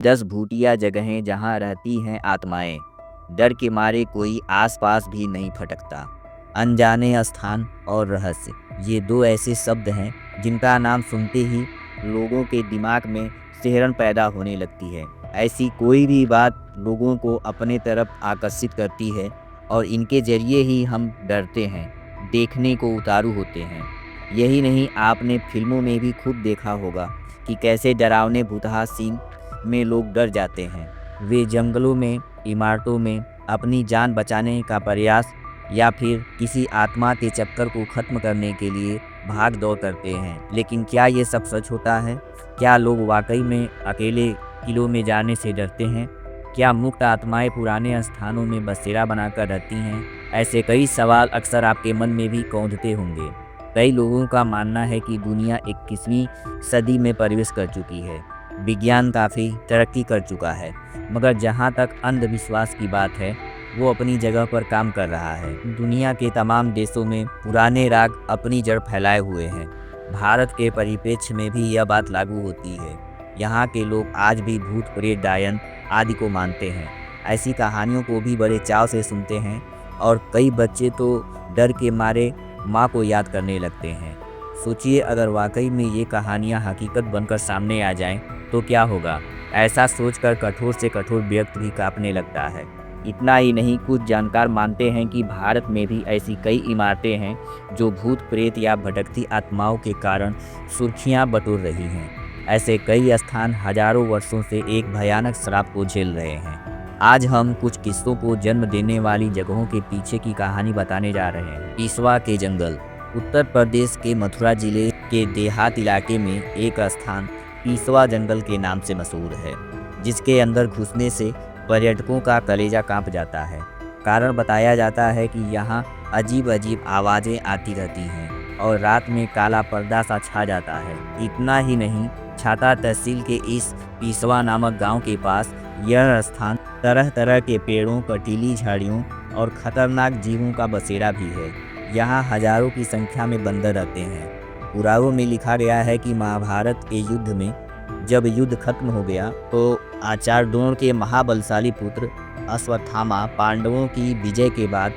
10 भूतिया जगहें जहाँ रहती हैं आत्माएं, डर के मारे कोई आसपास भी नहीं फटकता। अनजाने स्थान और रहस्य, ये दो ऐसे शब्द हैं जिनका नाम सुनते ही लोगों के दिमाग में सिहरन पैदा होने लगती है। ऐसी कोई भी बात लोगों को अपने तरफ आकर्षित करती है और इनके जरिए ही हम डरते हैं, देखने को उतारू होते हैं। यही नहीं, आपने फिल्मों में भी खूब देखा होगा कि कैसे डरावने भुतहा सीन में लोग डर जाते हैं। वे जंगलों में, इमारतों में अपनी जान बचाने का प्रयास या फिर किसी आत्मा के चक्कर को खत्म करने के लिए भाग दौड़ करते हैं। लेकिन क्या ये सब सच होता है? क्या लोग वाकई में अकेले किलों में जाने से डरते हैं? क्या मुक्त आत्माएं पुराने स्थानों में बसेरा बनाकर रहती हैं? ऐसे कई सवाल अक्सर आपके मन में भी कौंधते होंगे। कई लोगों का मानना है कि दुनिया 21वीं सदी में प्रवेश कर चुकी है। विज्ञान काफ़ी तरक्की कर चुका है, मगर जहाँ तक अंधविश्वास की बात है, वो अपनी जगह पर काम कर रहा है। दुनिया के तमाम देशों में पुराने राग अपनी जड़ फैलाए हुए हैं। भारत के परिप्रेक्ष्य में भी यह बात लागू होती है। यहाँ के लोग आज भी भूत, प्रेत, डायन आदि को मानते हैं। ऐसी कहानियों को भी बड़े चाव से सुनते हैं और कई बच्चे तो डर के मारे माँ को याद करने लगते हैं। सोचिए, अगर वाकई में ये कहानियाँ हकीकत बनकर सामने आ जाएं तो क्या होगा? ऐसा सोचकर कठोर से कठोर व्यक्ति भी कांपने लगता है। इतना ही नहीं, कुछ जानकार मानते हैं कि भारत में भी ऐसी कई इमारतें हैं जो भूत, प्रेत या भटकती आत्माओं के कारण सुर्खियां बटोर रही हैं। ऐसे कई स्थान हजारों वर्षों से एक भयानक श्राप को झेल रहे हैं। आज हम कुछ किस्सों को जन्म देने वाली जगहों के पीछे की कहानी बताने जा रहे हैं। पीसवा के जंगल। उत्तर प्रदेश के मथुरा जिले के देहात इलाके में एक स्थान पीसवा जंगल के नाम से मशहूर है, जिसके अंदर घुसने से पर्यटकों का कलेजा कांप जाता है। कारण बताया जाता है कि यहाँ अजीब अजीब आवाज़ें आती रहती हैं और रात में काला पर्दा सा छा जाता है। इतना ही नहीं, छाता तहसील के इस पीसवा नामक गांव के पास यह स्थान तरह तरह के पेड़ों, कटीली झाड़ियों और खतरनाक जीवों का बसेरा भी है। यहाँ हजारों की संख्या में बंदर रहते हैं। पुराणों में लिखा गया है कि महाभारत के युद्ध में जब युद्ध खत्म हो गया तो आचार्य द्रोण के महाबलशाली पुत्र अश्वत्थामा पांडवों की विजय के बाद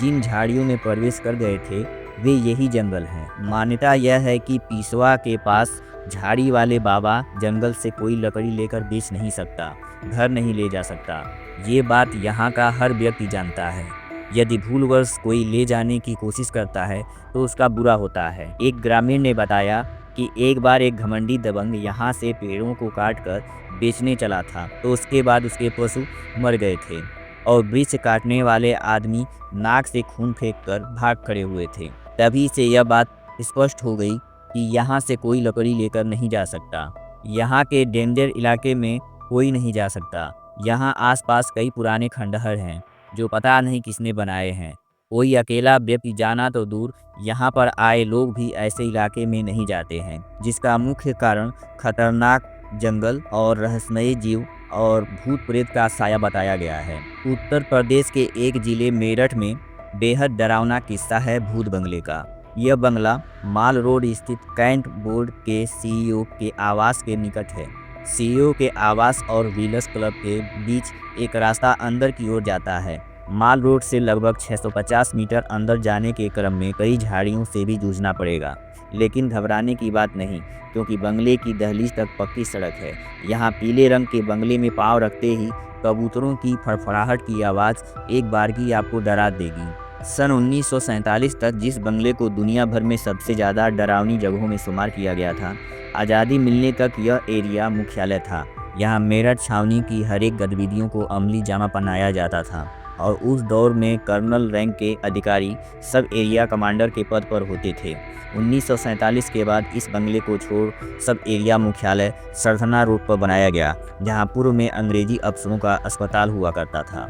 जिन झाड़ियों में प्रवेश कर गए थे, वे यही जंगल हैं। मान्यता यह है कि पीसवा के पास झाड़ी वाले बाबा जंगल से कोई लकड़ी लेकर बेच नहीं सकता, घर नहीं ले जा सकता। ये बात यहाँ का हर व्यक्ति जानता है। यदि भूलवश कोई ले जाने की कोशिश करता है तो उसका बुरा होता है। एक ग्रामीण ने बताया कि एक बार एक घमंडी दबंग यहाँ से पेड़ों को काटकर बेचने चला था, तो उसके बाद उसके पशु मर गए थे और वृक्ष काटने वाले आदमी नाक से खून फेंककर भाग खड़े हुए थे। तभी से यह बात स्पष्ट हो गई कि यहाँ से कोई लकड़ी लेकर नहीं जा सकता। यहाँ के डेंजर इलाके में कोई नहीं जा सकता। यहाँ आसपास कई पुराने खंडहर हैं जो पता नहीं किसने बनाए हैं। कोई अकेला व्यक्ति जाना तो दूर, यहाँ पर आए लोग भी ऐसे इलाके में नहीं जाते हैं, जिसका मुख्य कारण खतरनाक जंगल और रहस्यमयी जीव और भूत प्रेत का साया बताया गया है। उत्तर प्रदेश के एक जिले मेरठ में बेहद डरावना किस्सा है भूत बंगले का। यह बंगला माल रोड स्थित कैंट बोर्ड के सीईओ के आवास के निकट है। सीईओ के आवास और व्हीलर्स क्लब के बीच एक रास्ता अंदर की ओर जाता है। माल रोड से लगभग 650 मीटर अंदर जाने के क्रम में कई झाड़ियों से भी जूझना पड़ेगा, लेकिन घबराने की बात नहीं, क्योंकि बंगले की दहलीज तक पक्की सड़क है। यहाँ पीले रंग के बंगले में पाँव रखते ही कबूतरों की फड़फड़ाहट की आवाज़ एक बारगी आपको डरा देगी। सन 1947 तक जिस बंगले को दुनिया भर में सबसे ज़्यादा डरावनी जगहों में शुमार किया गया था, आज़ादी मिलने तक यह एरिया मुख्यालय था। यहाँ मेरठ छावनी की हर एक गतिविधियों को अमली जामा पहनाया जाता था और उस दौर में कर्नल रैंक के अधिकारी सब एरिया कमांडर के पद पर होते थे। 1947 के बाद इस बंगले को छोड़ सब एरिया मुख्यालय सरथना रोड पर बनाया गया, जहां पूर्व में अंग्रेजी अफसरों का अस्पताल हुआ करता था।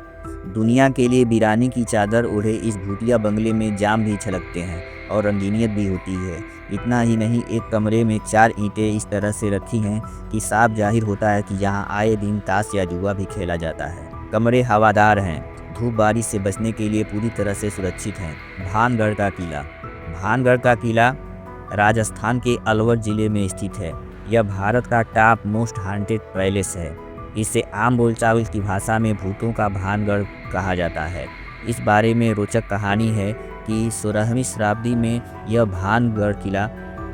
दुनिया के लिए वीरानी की चादर ओढ़े इस भूतिया बंगले में जाम भी छलकते हैं और रंगीनियत भी होती है। इतना ही नहीं, एक कमरे में 4 ईंटें इस तरह से रखी हैं कि साफ जाहिर होता है कि यहाँ आए दिन ताश या जुआ भी खेला जाता है। कमरे हवादार हैं, धूप बारिश से बचने के लिए पूरी तरह से सुरक्षित हैं। भानगढ़ का किला। भानगढ़ का किला राजस्थान के अलवर जिले में स्थित है। यह भारत का टॉप मोस्ट हांटेड पैलेस है। इसे आम बोलचाल की भाषा में भूतों का भानगढ़ कहा जाता है। इस बारे में रोचक कहानी है कि 16वीं शताब्दी में यह भानगढ़ किला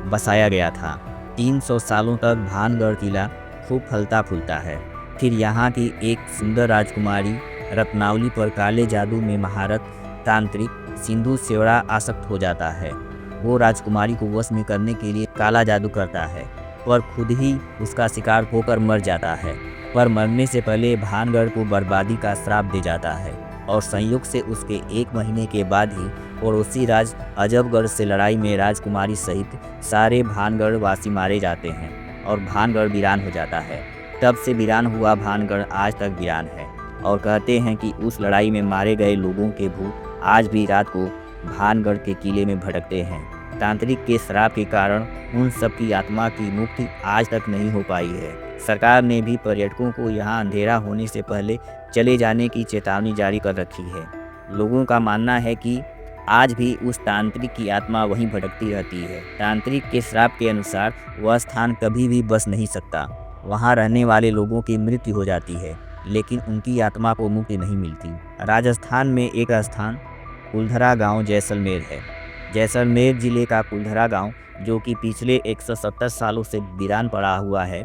बसाया गया था। 300 सालों तक भानगढ़ किला खूब फलता फूलता है। फिर यहाँ की एक सुंदर राजकुमारी रत्नावली पर काले जादू में महारत तांत्रिक सिंधु सेवड़ा आसक्त हो जाता है। वो राजकुमारी को वश में करने के लिए काला जादू करता है, पर खुद ही उसका शिकार होकर मर जाता है। पर मरने से पहले भानगढ़ को बर्बादी का श्राप दे जाता है और संयोग से उसके 1 महीने के बाद ही पड़ोसी राज अजबगढ़ से लड़ाई में राजकुमारी सहित सारे भानगढ़ वासी मारे जाते हैं और भानगढ़ वीरान हो जाता है। तब से वीरान हुआ भानगढ़ आज तक वीरान है और कहते हैं कि उस लड़ाई में मारे गए लोगों के भूत आज भी रात को भानगढ़ के किले में भटकते हैं। तांत्रिक के श्राप के कारण उन सब की आत्मा की मुक्ति आज तक नहीं हो पाई है। सरकार ने भी पर्यटकों को यहाँ अंधेरा होने से पहले चले जाने की चेतावनी जारी कर रखी है। लोगों का मानना है कि आज भी उस तांत्रिक की आत्मा वहीं भटकती रहती है। तांत्रिक के श्राप के अनुसार वह स्थान कभी भी बस नहीं सकता। वहाँ रहने वाले लोगों की मृत्यु हो जाती है, लेकिन उनकी आत्मा को मुक्ति नहीं मिलती। राजस्थान में एक स्थान कुलधरा गांव जैसलमेर है। जैसलमेर जिले का कुलधरा गांव, जो कि पिछले 170 सालों से वीरान पड़ा हुआ है।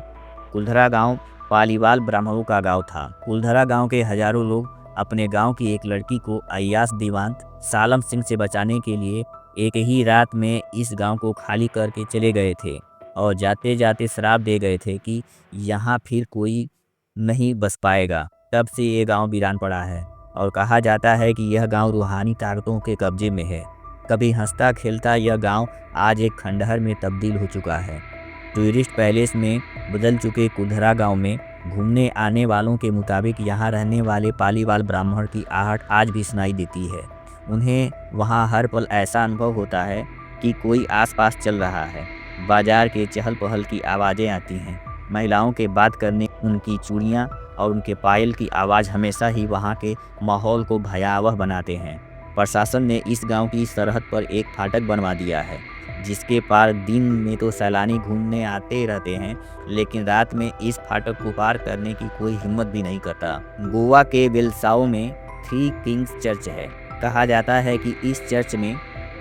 कुलधरा गांव पालीवाल ब्राह्मणों का गांव था। कुलधरा गांव के हजारों लोग अपने गांव की एक लड़की को अय्याश दीवान सालम सिंह से बचाने के लिए एक ही रात में इस गांव को खाली करके चले गए थे और जाते जाते श्राप दे गए थे कि यहाँ फिर कोई नहीं बस पाएगा। तब से ये गांव वीरान पड़ा है और कहा जाता है कि यह गांव रूहानी ताकतों के कब्जे में है। कभी हंसता खेलता यह गांव आज एक खंडहर में तब्दील हो चुका है। टूरिस्ट पैलेस में बदल चुके कुलधरा गांव में घूमने आने वालों के मुताबिक यहाँ रहने वाले पालीवाल ब्राह्मण की आहट आज भी सुनाई देती है। उन्हें वहाँ हर पल ऐसा अनुभव होता है कि कोई आसपास चल रहा है। बाजार के चहल पहल की आवाज़ें आती हैं। महिलाओं के बात करने, उनकी चूड़ियाँ और उनके पायल की आवाज़ हमेशा ही वहाँ के माहौल को भयावह बनाते हैं। प्रशासन ने इस गांव की सरहद पर एक फाटक बनवा दिया है, जिसके पार दिन में तो सैलानी घूमने आते रहते हैं, लेकिन रात में इस फाटक को पार करने की कोई हिम्मत भी नहीं करता। गोवा के वेलसाओ में 3 किंग्स चर्च है। कहा जाता है कि इस चर्च में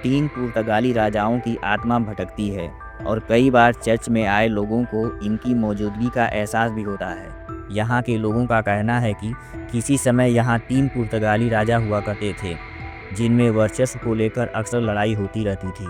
3 पुर्तगाली राजाओं की आत्मा भटकती है और कई बार चर्च में आए लोगों को इनकी मौजूदगी का एहसास भी होता है। यहाँ के लोगों का कहना है कि किसी समय यहाँ 3 पुर्तगाली राजा हुआ करते थे, जिनमें वर्चस्व को लेकर अक्सर लड़ाई होती रहती थी।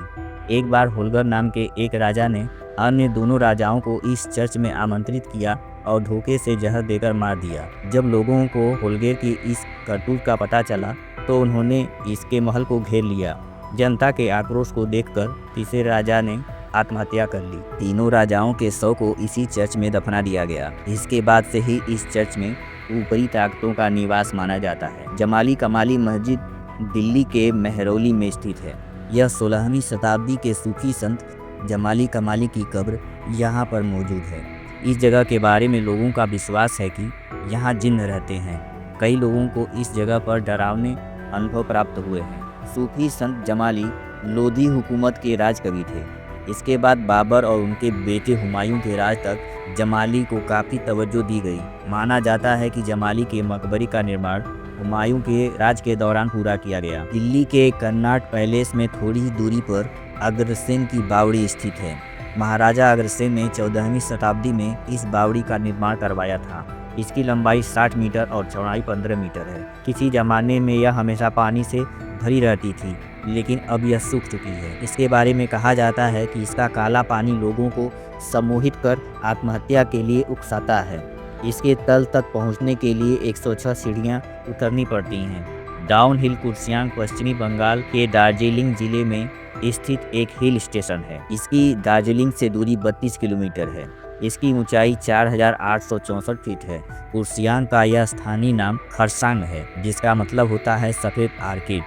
एक बार होल्गर नाम के एक राजा ने अन्य दोनों राजाओं को इस चर्च में आमंत्रित किया और धोखे से जहर देकर मार दिया। जब लोगों को होल्गर की इस करतूत का पता चला तो उन्होंने इसके महल को घेर लिया। जनता के आक्रोश को देखकर तीसरे राजा ने आत्महत्या कर ली। तीनों राजाओं के शव को इसी चर्च में दफना दिया गया। इसके बाद से ही इस चर्च में ऊपरी ताकतों का निवास माना जाता है। जमाली कमाली मस्जिद दिल्ली के मेहरौली में स्थित है। यह 16वीं शताब्दी के सूफी संत जमाली कमाली की कब्र यहाँ पर मौजूद है। इस जगह के बारे में लोगों का विश्वास है कि यहाँ जिन्न रहते हैं। कई लोगों को इस जगह पर डरावने अनुभव प्राप्त हुए हैं। सूफी संत जमाली लोधी हुकूमत के राज कवि थे। इसके बाद बाबर और उनके बेटे हुमायूं के राज तक जमाली को काफ़ी तवज्जो दी गई। माना जाता है कि जमाली के मकबरे का निर्माण हुमायूं के राज के दौरान पूरा किया गया। दिल्ली के कर्नाट पैलेस में थोड़ी ही दूरी पर अग्रसेन की बावड़ी स्थित है। महाराजा अग्रसेन ने 14वीं शताब्दी में इस बावड़ी का निर्माण करवाया था। इसकी लंबाई 60 मीटर और चौड़ाई 15 मीटर है। किसी जमाने में यह हमेशा पानी से भरी रहती थी, लेकिन अब यह सूख चुकी है। इसके बारे में कहा जाता है कि इसका काला पानी लोगों को सम्मोहित कर आत्महत्या के लिए उकसाता है। इसके तल तक पहुंचने के लिए 106 सीढ़ियां उतरनी पड़ती हैं। डाउन हिल कुर्सियांग पश्चिमी बंगाल के दार्जिलिंग जिले में स्थित एक हिल स्टेशन है। इसकी दार्जिलिंग से दूरी 32 किलोमीटर है। इसकी ऊंचाई 4864 फीट है। कुर्सियांग का यह स्थानीय नाम खरसांग है, जिसका मतलब होता है सफ़ेद आर्किड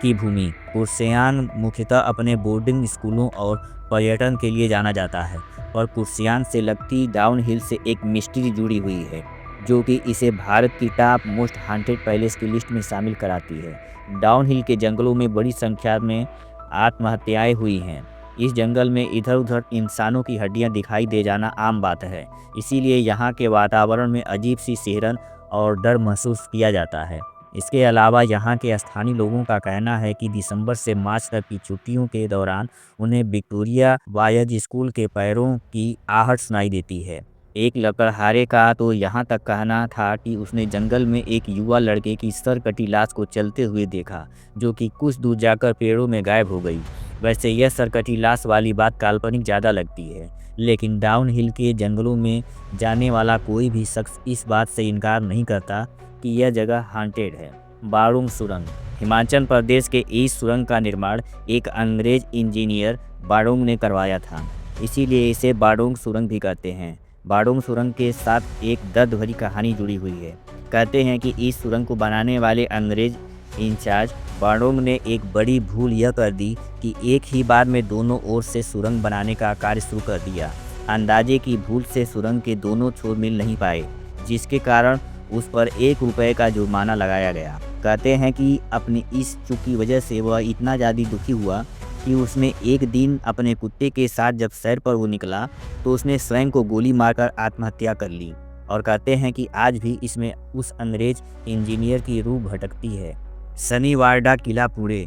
की भूमि। कुर्सियांग मुख्यतः अपने बोर्डिंग स्कूलों और पर्यटन के लिए जाना जाता है, और कुर्सियांग से लगती डाउन हिल से एक मिस्ट्री जुड़ी हुई है, जो कि इसे भारत की टॉप मोस्ट हांटेड पैलेस की लिस्ट में शामिल कराती है। डाउन हिल के जंगलों में बड़ी संख्या में आत्महत्याएं हुई हैं। इस जंगल में इधर उधर इंसानों की हड्डियां दिखाई दे जाना आम बात है, इसीलिए यहाँ के वातावरण में अजीब सी सिहरन और डर महसूस किया जाता है। इसके अलावा यहाँ के स्थानीय लोगों का कहना है कि दिसंबर से मार्च तक की छुट्टियों के दौरान उन्हें विक्टोरिया बॉयज स्कूल के पैरों की आहट सुनाई देती है। एक लकड़हारे का तो यहाँ तक कहना था कि उसने जंगल में एक युवा लड़के की सरकटी लाश को चलते हुए देखा, जो कि कुछ दूर जाकर पेड़ों में गायब हो गई। वैसे यह सरकटी लाश वाली बात काल्पनिक ज़्यादा लगती है, लेकिन डाउन हिल के जंगलों में जाने वाला कोई भी शख्स इस बात से इनकार नहीं करता कि यह जगह हांटेड है। बारुंग सुरंग। हिमाचल प्रदेश के इस सुरंग का निर्माण एक अंग्रेज इंजीनियर बारुंग ने करवाया था, इसीलिए इसे बारुंग सुरंग भी कहते हैं। बारुंग सुरंग के साथ एक दर्द भरी कहानी जुड़ी हुई है। कहते हैं कि इस सुरंग को बनाने वाले अंग्रेज इंचार्ज बारुंग ने एक बड़ी भूल यह कर दी कि एक ही बार में दोनों ओर से सुरंग बनाने का कार्य शुरू कर दिया। अंदाजे की भूल से सुरंग के दोनों छोर मिल नहीं पाए, जिसके कारण उस पर 1 रुपये का जुर्माना लगाया गया। कहते हैं कि अपनी इस चूक की वजह से वह इतना ज़्यादा दुखी हुआ कि उसने एक दिन अपने कुत्ते के साथ जब सैर पर वो निकला तो उसने स्वयं को गोली मारकर आत्महत्या कर ली। और कहते हैं कि आज भी इसमें उस अंग्रेज इंजीनियर की रूह भटकती है। शनिवारडा किला पुणे।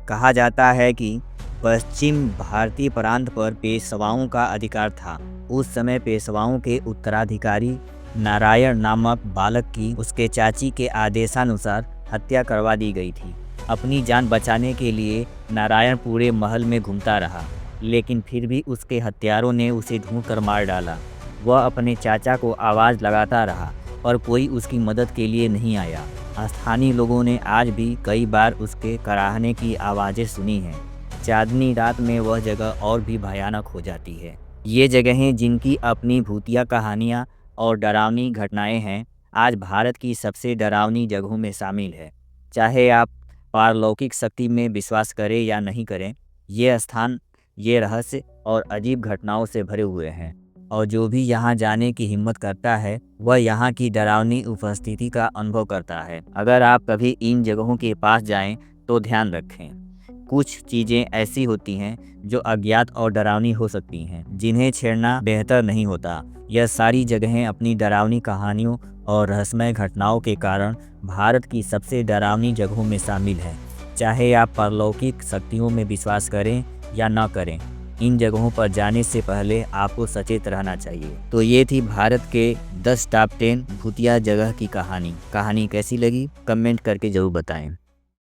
कहा जाता है कि पश्चिम भारतीय प्रांत पर पेशवाओं का अधिकार था। उस समय पेशवाओं के उत्तराधिकारी नारायण नामक बालक की उसके चाची के आदेशानुसार हत्या करवा दी गई थी। अपनी जान बचाने के लिए नारायण पूरे महल में घूमता रहा, लेकिन फिर भी उसके हत्यारों ने उसे ढूंढकर मार डाला। वह अपने चाचा को आवाज़ लगाता रहा, पर कोई उसकी मदद के लिए नहीं आया। स्थानीय लोगों ने आज भी कई बार उसके कराहने की आवाज़ें सुनी हैं। चांदनी रात में वह जगह और भी भयानक हो जाती है। ये जगहें जिनकी अपनी भूतिया कहानियाँ और डरावनी घटनाएं हैं, आज भारत की सबसे डरावनी जगहों में शामिल है। चाहे आप पारलौकिक शक्ति में विश्वास करें या नहीं करें, ये स्थान ये रहस्य और अजीब घटनाओं से भरे हुए हैं, और जो भी यहाँ जाने की हिम्मत करता है वह यहाँ की डरावनी उपस्थिति का अनुभव करता है। अगर आप कभी इन जगहों के पास जाएं तो ध्यान रखें, कुछ चीज़ें ऐसी होती हैं जो अज्ञात और डरावनी हो सकती हैं, जिन्हें छेड़ना बेहतर नहीं होता। यह सारी जगहें अपनी डरावनी कहानियों और रहस्यमय घटनाओं के कारण भारत की सबसे डरावनी जगहों में शामिल है। चाहे आप पारलौकिक शक्तियों में विश्वास करें या न करें, इन जगहों पर जाने से पहले आपको सचेत रहना चाहिए। तो ये थी भारत के 10 टॉप 10 भूतिया जगह की कहानी कैसी लगी कमेंट करके ज़रूर बताएं।